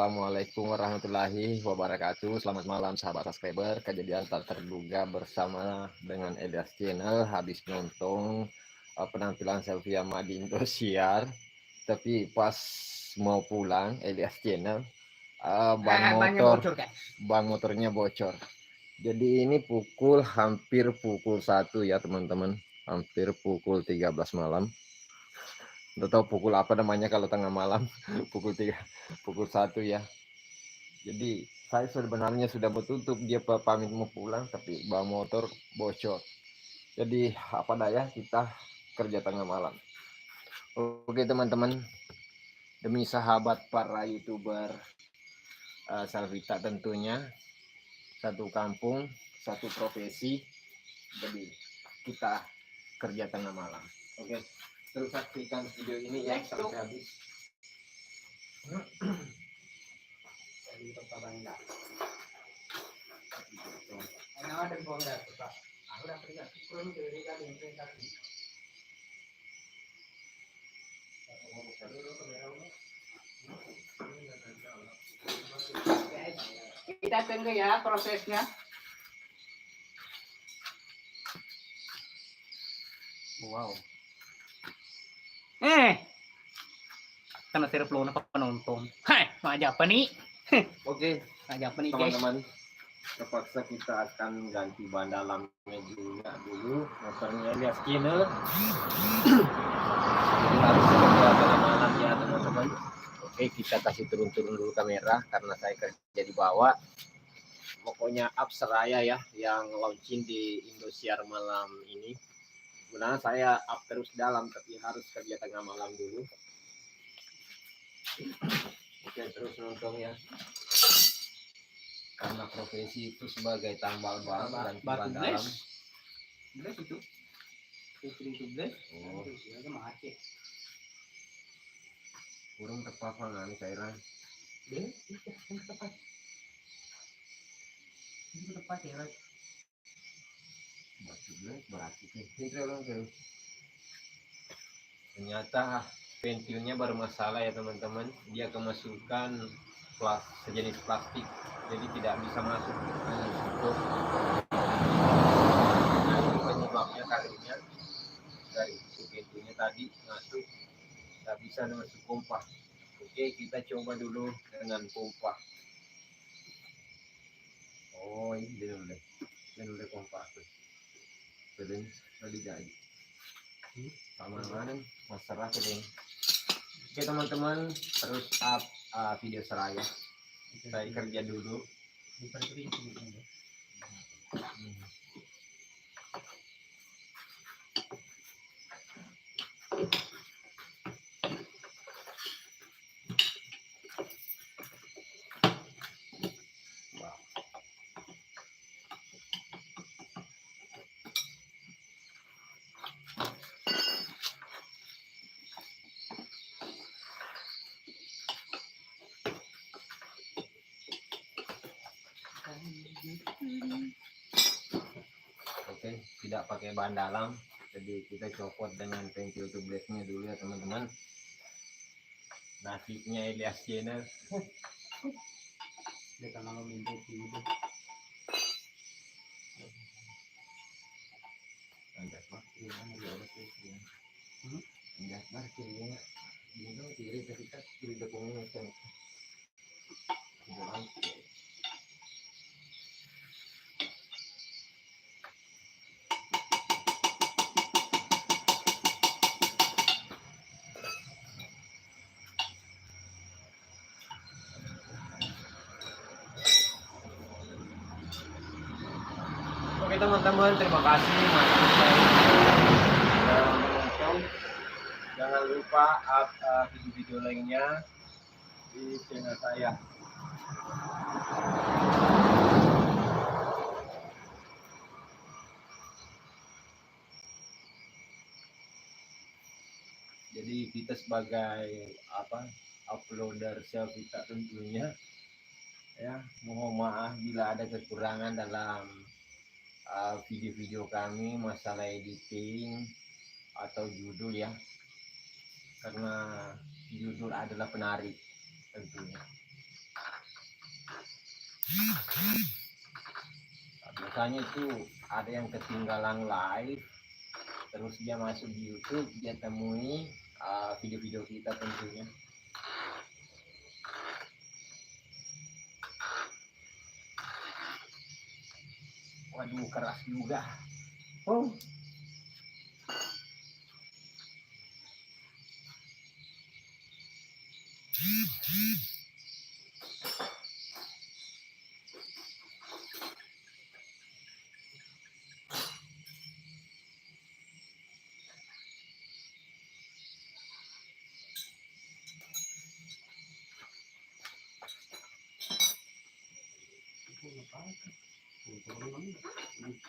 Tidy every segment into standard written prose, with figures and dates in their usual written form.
Assalamualaikum warahmatullahi wabarakatuh. Selamat malam sahabat subscriber. Kejadian tak terduga bersama dengan Elias Channel. Habis nonton penampilan selfie sama di Indosiar, tapi pas mau pulang Elias Channel ban motornya bocor. Jadi ini hampir pukul 1 ya teman-teman, hampir pukul 13 malam. Udah tahu pukul apa namanya kalau tengah malam. pukul 3, pukul 1 ya. Jadi saya sebenarnya sudah bertutup, dia pamit mau pulang tapi bawa motor bocor. Jadi apa daya, kita kerja tengah malam. Oke teman-teman, demi sahabat para youtuber Salvita tentunya, satu kampung satu profesi, jadi kita kerja tengah malam. Oke, terus saksikan video ini ya sampai habis. Kita tunggu ya prosesnya. Wow. Karena terpeluk apa penonton. Hai, ngajak apa nih? Oke, Ngajak apa nih guys? teman-teman, terpaksa kita akan ganti ban dalamnya dulu. Motornya Elias Channel. Harus kerja tengah malam ya teman-teman. Oke, kita kasih turun-turun dulu kamera karena saya kerja di bawah. Pokoknya Apseraya ya yang launching di Indosiar malam ini. Sebenarnya saya up terus dalam tapi harus kerja tengah malam dulu. Oke, terus nonton ya. Karena profesi itu sebagai tambal ban dan ban dalam. Belas itu. Itu belas. Oh, ada mati. kurang terpapangan cairan. Itu tepat. Itu tepat ya, Ras. Berarti ternyata pentilnya bermasalah ya teman-teman. Dia kemasukan sejenis plastik, jadi tidak bisa masuk. Nah, ini penyebabnya karirnya dari pentilnya tadi masuk, tidak bisa masuk pompa. Oke, kita coba dulu dengan pompa. Oh, ini dulu pompa tuh. Terus tadi jadi sama mana masalah ini. Oke teman-teman, terus up video seraya. Saya kerja dulu. Oke, tidak pakai ban dalam, jadi kita copot dengan pentil tublesnya dulu ya teman-teman. Nasibnya Elias Channel. Dia kan mau minta itu. Anjat mah, ini ada tuh. Anjat mah kirinya, ini kiri ketika kiri dekungnya kan. Oke teman-teman, terima kasih masih menonton. Jangan lupa video-video lainnya di channel saya. Jadi kita sebagai uploader selfie tentunya ya, mohon maaf bila ada kekurangan dalam video-video kami, masalah editing atau judul ya, karena judul adalah penarik tentunya. Nah, biasanya itu ada yang ketinggalan live, terus dia masuk di YouTube, dia temui video-video kita tentunya. Waduh, keras juga. Oh.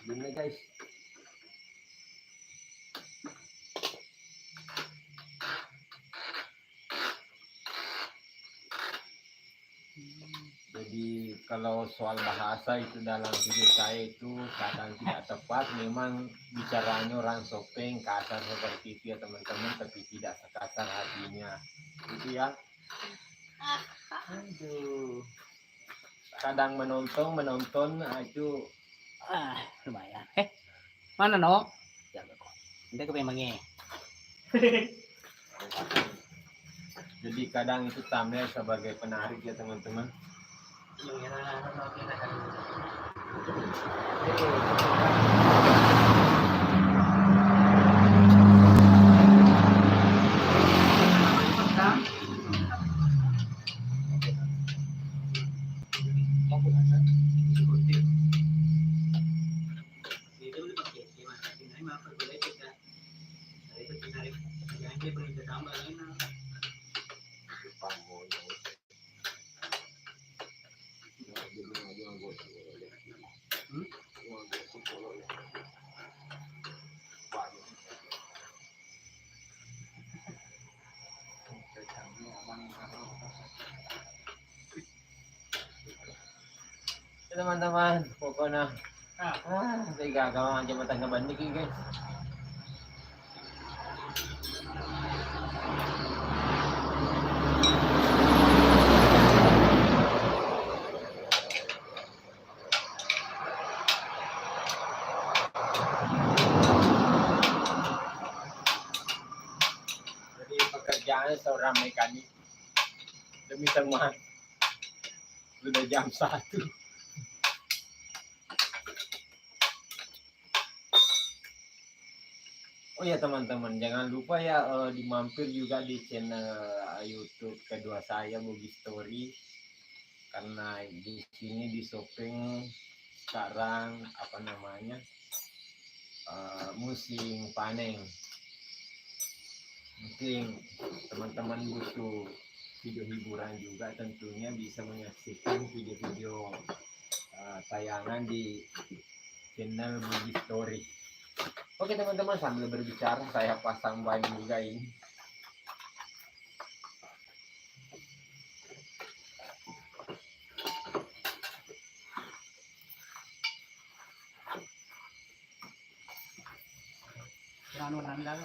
Gini guys. Jadi kalau soal bahasa itu dalam video saya itu kadang tidak tepat, memang bicaranya orang Sopeng kasar seperti itu ya teman-teman, tapi tidak sekasar hatinya itu ya. Aduh, kadang menonton itu lumayan. Mana no? Jaga kok. Hindi ko pa mangi. jadi kadang itu thumbnail sebagai penarik ya teman-teman. Yung hinahanap natin na teman-teman, pokoknya saya gagawa aja matang bandik guys. Jadi pekerjaan seorang mekanik demi teman sudah jam 1. Oh ya teman-teman, jangan lupa ya dimampir juga di channel YouTube kedua saya, Bogi Story, karena di sini di Sopeng sekarang apa namanya musim panen. Mungkin teman-teman butuh video hiburan juga, tentunya bisa menyaksikan video-video tayangan di channel Bogi Story. Oke teman-teman, sambil berbicara saya pasang ban juga ini. ano namin lang.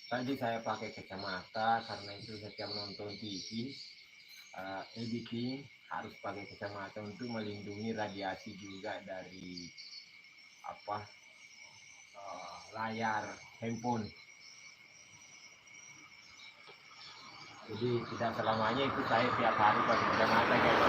Tadi saya pakai kacamata karena itu setiap nonton TV editing harus pakai kacamata untuk melindungi radiasi juga dari apa layar handphone. Jadi tidak selamanya itu saya tiap hari pakai kacamata guys.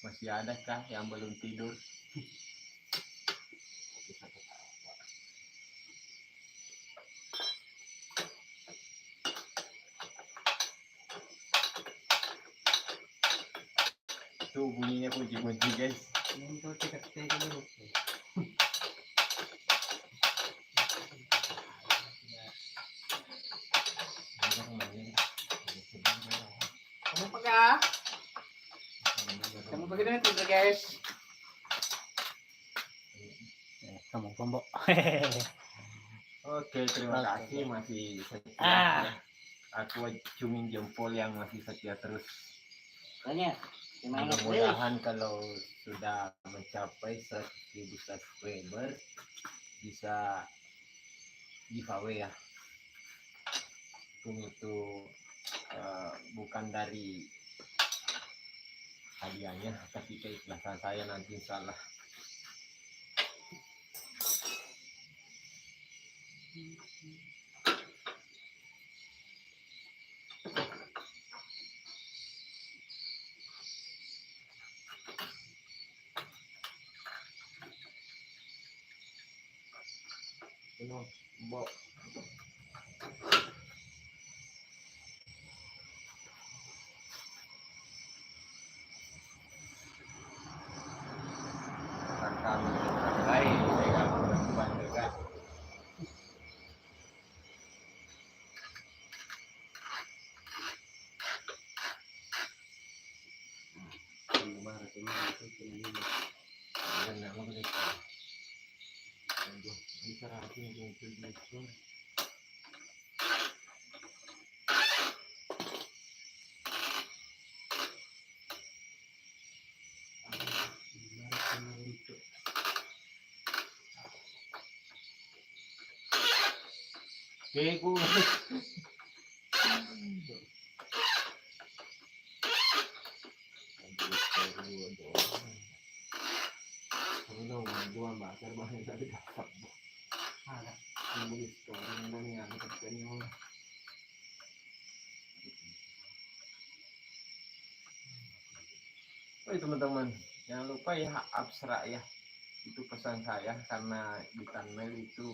Masih ada kah yang belum tidur? Tuh bunyinya kunci-kunci guys. Untuk tidak dulu. Kamu pakai? Kamu pakai dengan tidur guys. Kamu tombok. Oke, terima kasih masih setia. Ah. Aku ciumin jempol yang masih setia terus. Tanya. Mudah-mudahan kalau sudah mencapai 1.000 subscriber bisa giveaway ya. Itu bukan dari hadiahnya, tapi keikhlasan saya nanti insyaallah. Mbok. Kami lain dengan bantuan dekat. Kego. Oh teman-teman, jangan lupa ya Absra ya. Itu pesan saya karena di thumbnail itu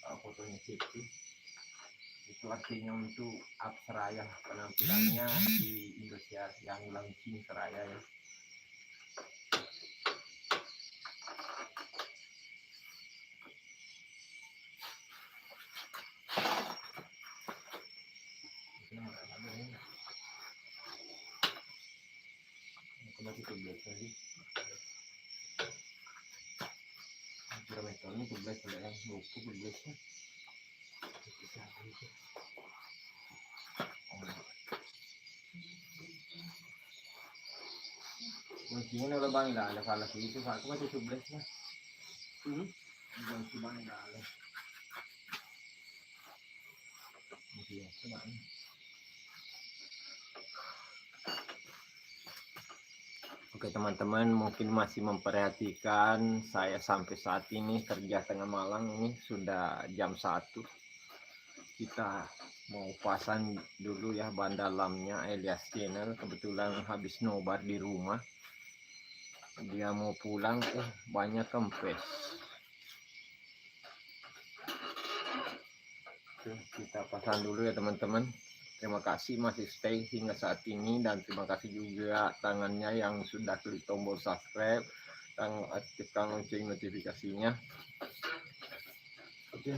fotonya itu. Itu artinya untuk Absra ya, penampilannya di Indosiar yang launching Seraya ya. Mungkin udah bang dah ada falas itu aku masih 17 lah. Bang bang dah ada. Mungkin coba. Oke teman-teman, mungkin masih memperhatikan saya sampai saat ini kerja tengah malam, ini sudah jam 1. Kita mau pasang dulu ya ban dalamnya Elias Channel, kebetulan habis nobar di rumah. Dia mau pulang, banyak kempes. Kita pasang dulu ya teman-teman. Terima kasih masih stay hingga saat ini, dan terima kasih juga tangannya yang sudah klik tombol subscribe dan aktifkan lonceng notifikasinya. Oke.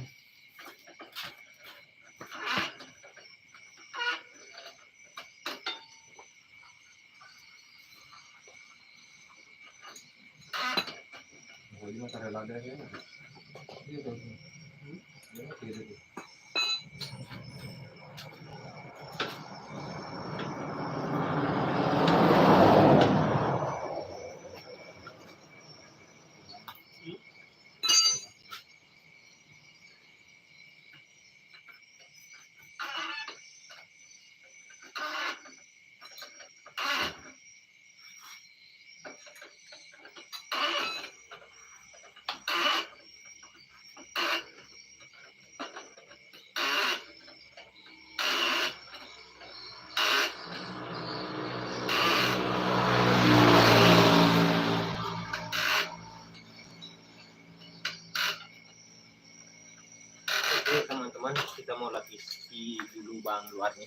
Ini material ada ya. Iya tuh. Ya, gitu. kita mau lapisi di lubang luarnya.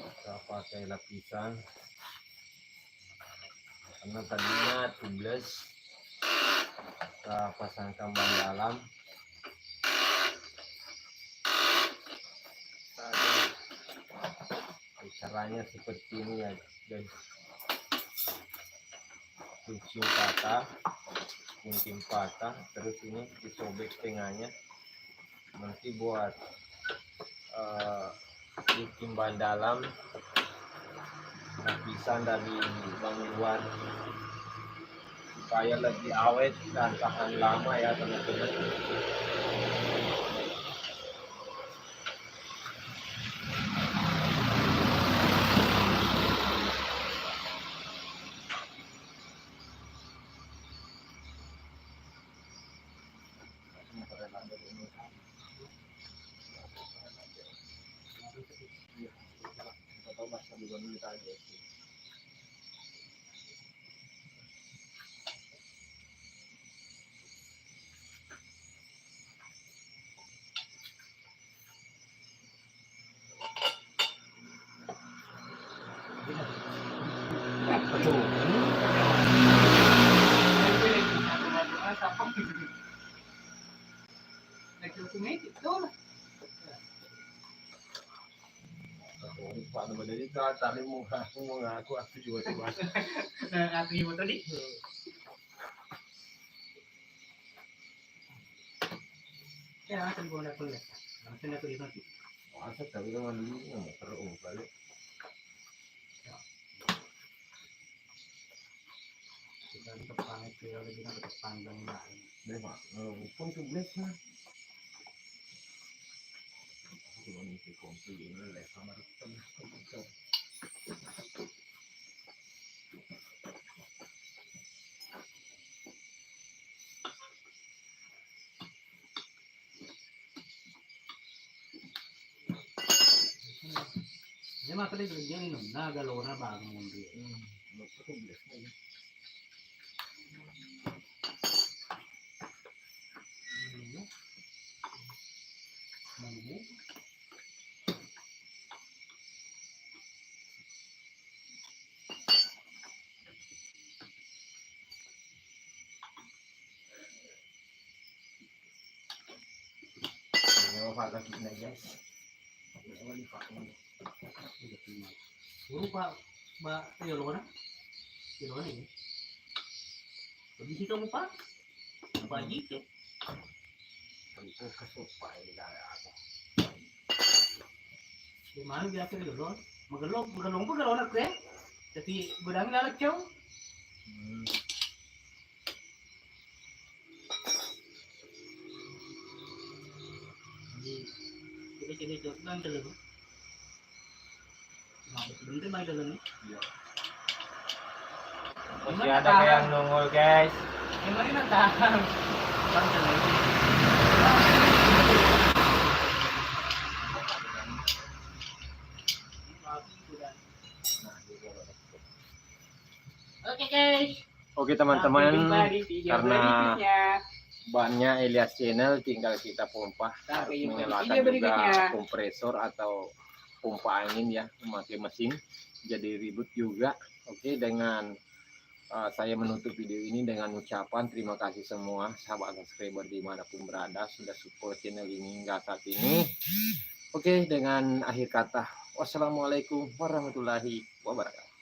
Kita pakai lapisan karena tadinya tubeless, kita pasangkan ban dalam. Caranya seperti ini ya guys, kunci patah, gunting patah, terus ini disobek tengahnya nanti buat bikin ban dalam, lapisan dari ban luar supaya lebih awet dan tahan lama ya teman-teman. Pak Badari tadi mengaku aku juga coba. Aku mau tadi. Ya, akan boleh boleh. Langsung aku di sini. Masa tapi kan dulu nggak terus balik. Kita depan itu lagi nak depan dan lain. Memang, pun tubles lah. Kalau mesti komplit ini lah sama teman. Dia mah tadi kerja ini nah galona bangun dia. Betul tubles lagi. Pak lagi naik guys. Guru pak ya lo ini. Di situ mo pa? Pak dito. Itu kesupai di dalam. Di mana dia ke galon? Magalong po galon na kre. Tapi gudang lalakyaw. Jadi jod lang talaga. Bentar may dalan ni. Masih ada yang nongol guys. Yang mana nak tahan? Bang dalan. Oke guys. Oke teman-teman, karena berikutnya. bannya Elias Channel tinggal kita pompa, Sampai jumpa di menyalakan video juga berikutnya. kompresor atau pompa angin ya, memakai mesin, jadi ribut juga. Oke, dengan saya menutup video ini dengan ucapan terima kasih semua sahabat subscriber dimanapun berada sudah support channel ini hingga saat ini. Oke, dengan akhir kata wassalamualaikum warahmatullahi wabarakatuh.